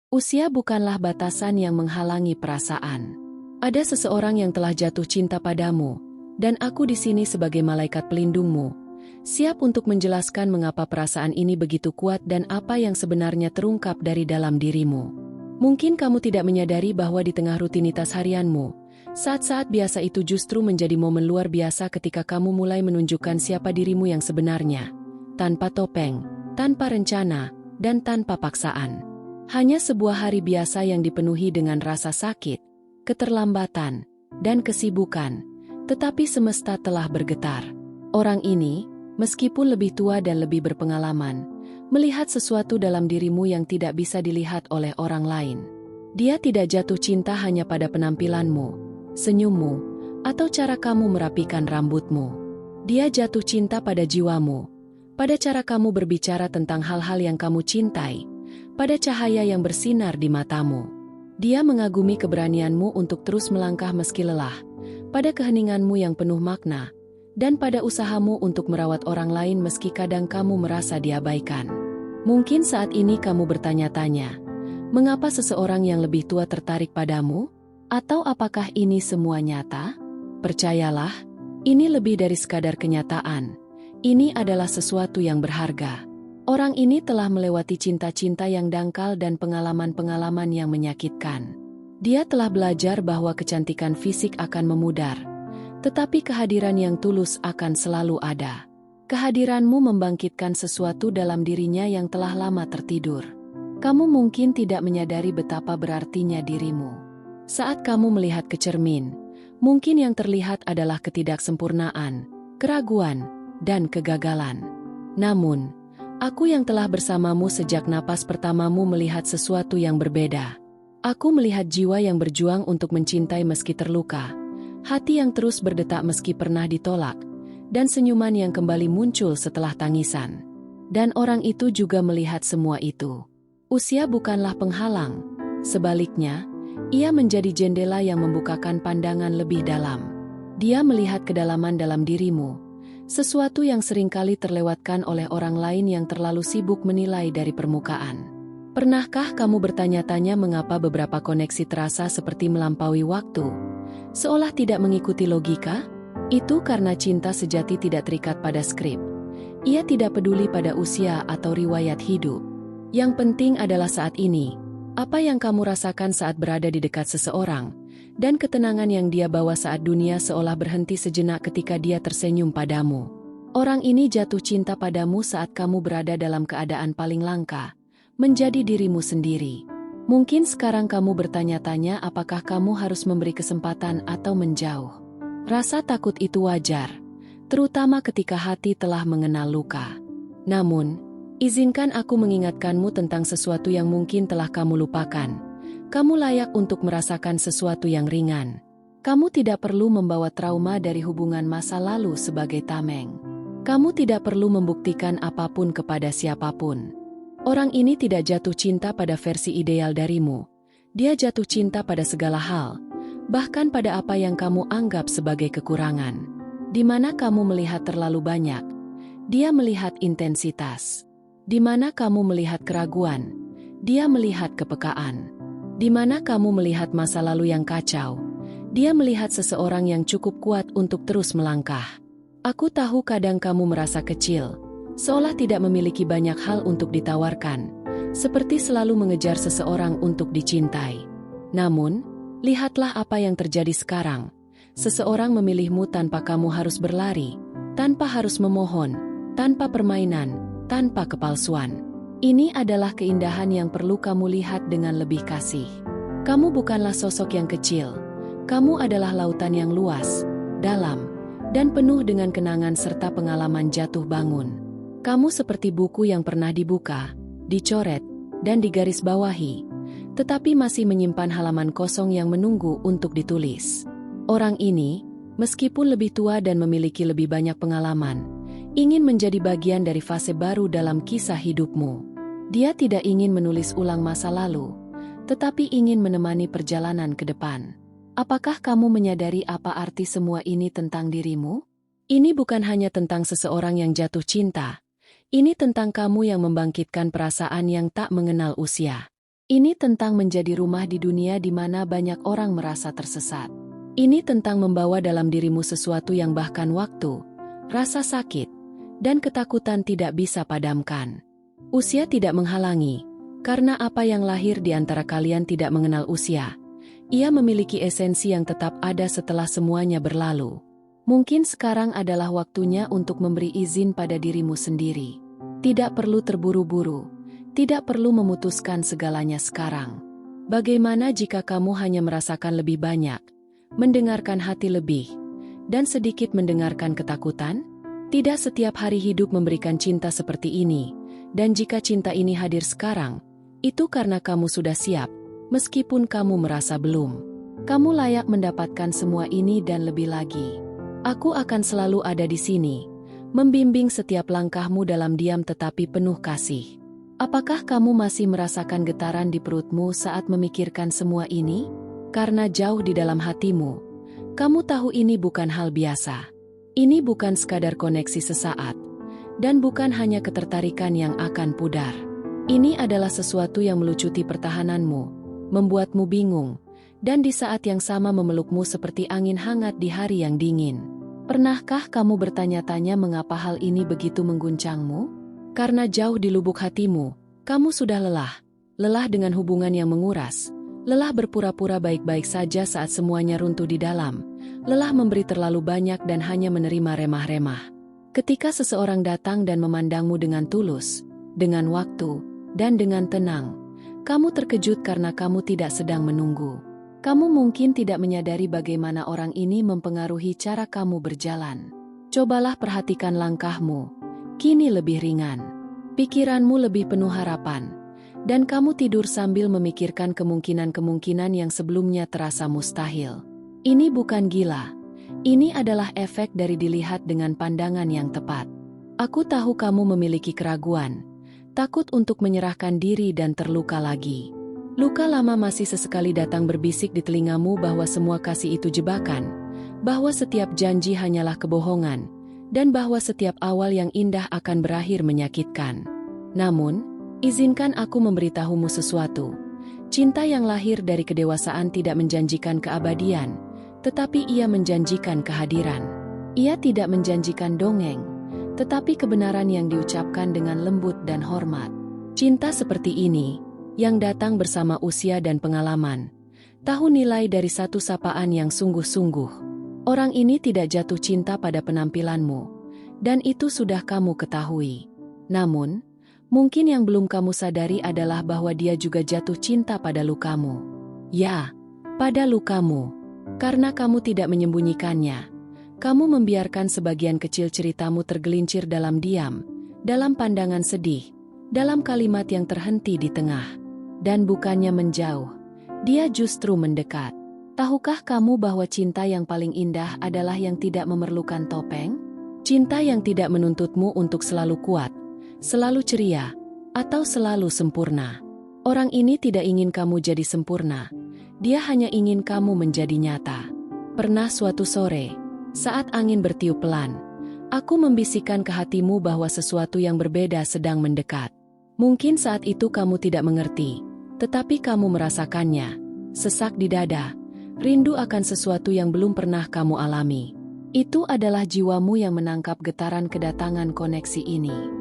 Usia bukanlah batasan yang menghalangi perasaan. Ada seseorang yang telah jatuh cinta padamu, dan aku di sini sebagai malaikat pelindungmu, siap untuk menjelaskan mengapa perasaan ini begitu kuat dan apa yang sebenarnya terungkap dari dalam dirimu. Mungkin kamu tidak menyadari bahwa di tengah rutinitas harianmu, saat-saat biasa itu justru menjadi momen luar biasa ketika kamu mulai menunjukkan siapa dirimu yang sebenarnya, tanpa topeng, tanpa rencana, dan tanpa paksaan. Hanya sebuah hari biasa yang dipenuhi dengan rasa sakit, keterlambatan, dan kesibukan, tetapi semesta telah bergetar. Orang ini, meskipun lebih tua dan lebih berpengalaman, melihat sesuatu dalam dirimu yang tidak bisa dilihat oleh orang lain. Dia tidak jatuh cinta hanya pada penampilanmu, senyummu, atau cara kamu merapikan rambutmu. Dia jatuh cinta pada jiwamu, pada cara kamu berbicara tentang hal-hal yang kamu cintai, pada cahaya yang bersinar di matamu. Dia mengagumi keberanianmu untuk terus melangkah meski lelah, pada keheninganmu yang penuh makna, dan pada usahamu untuk merawat orang lain meski kadang kamu merasa diabaikan. Mungkin saat ini kamu bertanya-tanya, mengapa seseorang yang lebih tua tertarik padamu? Atau apakah ini semua nyata? Percayalah, ini lebih dari sekadar kenyataan. Ini adalah sesuatu yang berharga. Orang ini telah melewati cinta-cinta yang dangkal dan pengalaman-pengalaman yang menyakitkan. Dia telah belajar bahwa kecantikan fisik akan memudar, tetapi kehadiran yang tulus akan selalu ada. Kehadiranmu membangkitkan sesuatu dalam dirinya yang telah lama tertidur. Kamu mungkin tidak menyadari betapa berartinya dirimu. Saat kamu melihat ke cermin, mungkin yang terlihat adalah ketidaksempurnaan, keraguan, dan kegagalan. Namun, aku yang telah bersamamu sejak napas pertamamu melihat sesuatu yang berbeda. Aku melihat jiwa yang berjuang untuk mencintai meski terluka, hati yang terus berdetak meski pernah ditolak, dan senyuman yang kembali muncul setelah tangisan. Dan orang itu juga melihat semua itu. Usia bukanlah penghalang, sebaliknya, ia menjadi jendela yang membukakan pandangan lebih dalam. Dia melihat kedalaman dalam dirimu, sesuatu yang seringkali terlewatkan oleh orang lain yang terlalu sibuk menilai dari permukaan. Pernahkah kamu bertanya-tanya mengapa beberapa koneksi terasa seperti melampaui waktu, seolah tidak mengikuti logika? Itu karena cinta sejati tidak terikat pada skrip. Ia tidak peduli pada usia atau riwayat hidup. Yang penting adalah saat ini, apa yang kamu rasakan saat berada di dekat seseorang, dan ketenangan yang dia bawa saat dunia seolah berhenti sejenak ketika dia tersenyum padamu. Orang ini jatuh cinta padamu saat kamu berada dalam keadaan paling langka, menjadi dirimu sendiri. Mungkin sekarang kamu bertanya-tanya apakah kamu harus memberi kesempatan atau menjauh. Rasa takut itu wajar, terutama ketika hati telah mengenal luka. Namun, izinkan aku mengingatkanmu tentang sesuatu yang mungkin telah kamu lupakan. Kamu layak untuk merasakan sesuatu yang ringan. Kamu tidak perlu membawa trauma dari hubungan masa lalu sebagai tameng. Kamu tidak perlu membuktikan apapun kepada siapapun. Orang ini tidak jatuh cinta pada versi ideal darimu. Dia jatuh cinta pada segala hal, bahkan pada apa yang kamu anggap sebagai kekurangan. Di mana kamu melihat terlalu banyak, dia melihat intensitas. Di mana kamu melihat keraguan, dia melihat kepekaan. Di mana kamu melihat masa lalu yang kacau, dia melihat seseorang yang cukup kuat untuk terus melangkah. Aku tahu kadang kamu merasa kecil, seolah tidak memiliki banyak hal untuk ditawarkan, seperti selalu mengejar seseorang untuk dicintai. Namun, lihatlah apa yang terjadi sekarang. Seseorang memilihmu tanpa kamu harus berlari, tanpa harus memohon, tanpa permainan, tanpa kepalsuan. Ini adalah keindahan yang perlu kamu lihat dengan lebih kasih. Kamu bukanlah sosok yang kecil. Kamu adalah lautan yang luas, dalam, dan penuh dengan kenangan serta pengalaman jatuh bangun. Kamu seperti buku yang pernah dibuka, dicoret, dan digarisbawahi, tetapi masih menyimpan halaman kosong yang menunggu untuk ditulis. Orang ini, meskipun lebih tua dan memiliki lebih banyak pengalaman, ingin menjadi bagian dari fase baru dalam kisah hidupmu. Dia tidak ingin menulis ulang masa lalu, tetapi ingin menemani perjalanan ke depan. Apakah kamu menyadari apa arti semua ini tentang dirimu? Ini bukan hanya tentang seseorang yang jatuh cinta. Ini tentang kamu yang membangkitkan perasaan yang tak mengenal usia. Ini tentang menjadi rumah di dunia di mana banyak orang merasa tersesat. Ini tentang membawa dalam dirimu sesuatu yang bahkan waktu, rasa sakit, dan ketakutan tidak bisa padamkan. Usia tidak menghalangi, karena apa yang lahir di antara kalian tidak mengenal usia. Ia memiliki esensi yang tetap ada setelah semuanya berlalu. Mungkin sekarang adalah waktunya untuk memberi izin pada dirimu sendiri. Tidak perlu terburu-buru. Tidak perlu memutuskan segalanya sekarang. Bagaimana jika kamu hanya merasakan lebih banyak, mendengarkan hati lebih, dan sedikit mendengarkan ketakutan? Tidak setiap hari hidup memberikan cinta seperti ini, dan jika cinta ini hadir sekarang, itu karena kamu sudah siap, meskipun kamu merasa belum. Kamu layak mendapatkan semua ini dan lebih lagi. Aku akan selalu ada di sini, membimbing setiap langkahmu dalam diam tetapi penuh kasih. Apakah kamu masih merasakan getaran di perutmu saat memikirkan semua ini? Karena jauh di dalam hatimu, kamu tahu ini bukan hal biasa. Ini bukan sekadar koneksi sesaat, dan bukan hanya ketertarikan yang akan pudar. Ini adalah sesuatu yang melucuti pertahananmu, membuatmu bingung, dan di saat yang sama memelukmu seperti angin hangat di hari yang dingin. Pernahkah kamu bertanya-tanya mengapa hal ini begitu mengguncangmu? Karena jauh di lubuk hatimu, kamu sudah lelah. Lelah dengan hubungan yang menguras. Lelah berpura-pura baik-baik saja saat semuanya runtuh di dalam. Lelah memberi terlalu banyak dan hanya menerima remah-remah. Ketika seseorang datang dan memandangmu dengan tulus, dengan waktu, dan dengan tenang, kamu terkejut karena kamu tidak sedang menunggu. Kamu mungkin tidak menyadari bagaimana orang ini mempengaruhi cara kamu berjalan. Cobalah perhatikan langkahmu. Kini lebih ringan, pikiranmu lebih penuh harapan, dan kamu tidur sambil memikirkan kemungkinan-kemungkinan yang sebelumnya terasa mustahil. Ini bukan gila, ini adalah efek dari dilihat dengan pandangan yang tepat. Aku tahu kamu memiliki keraguan, takut untuk menyerahkan diri dan terluka lagi. Luka lama masih sesekali datang berbisik di telingamu bahwa semua kasih itu jebakan, bahwa setiap janji hanyalah kebohongan, dan bahwa setiap awal yang indah akan berakhir menyakitkan. Namun, izinkan aku memberitahumu sesuatu. Cinta yang lahir dari kedewasaan tidak menjanjikan keabadian, tetapi ia menjanjikan kehadiran. Ia tidak menjanjikan dongeng, tetapi kebenaran yang diucapkan dengan lembut dan hormat. Cinta seperti ini, yang datang bersama usia dan pengalaman, tahu nilai dari satu sapaan yang sungguh-sungguh. Orang ini tidak jatuh cinta pada penampilanmu, dan itu sudah kamu ketahui. Namun, mungkin yang belum kamu sadari adalah bahwa dia juga jatuh cinta pada lukamu. Ya, pada lukamu. Karena kamu tidak menyembunyikannya. Kamu membiarkan sebagian kecil ceritamu tergelincir dalam diam, dalam pandangan sedih, dalam kalimat yang terhenti di tengah. Dan bukannya menjauh, dia justru mendekat. Tahukah kamu bahwa cinta yang paling indah adalah yang tidak memerlukan topeng? Cinta yang tidak menuntutmu untuk selalu kuat, selalu ceria, atau selalu sempurna. Orang ini tidak ingin kamu jadi sempurna. Dia hanya ingin kamu menjadi nyata. Pernah suatu sore, saat angin bertiup pelan, aku membisikkan ke hatimu bahwa sesuatu yang berbeda sedang mendekat. Mungkin saat itu kamu tidak mengerti, tetapi kamu merasakannya, sesak di dada. Rindu akan sesuatu yang belum pernah kamu alami. Itu adalah jiwamu yang menangkap getaran kedatangan koneksi ini.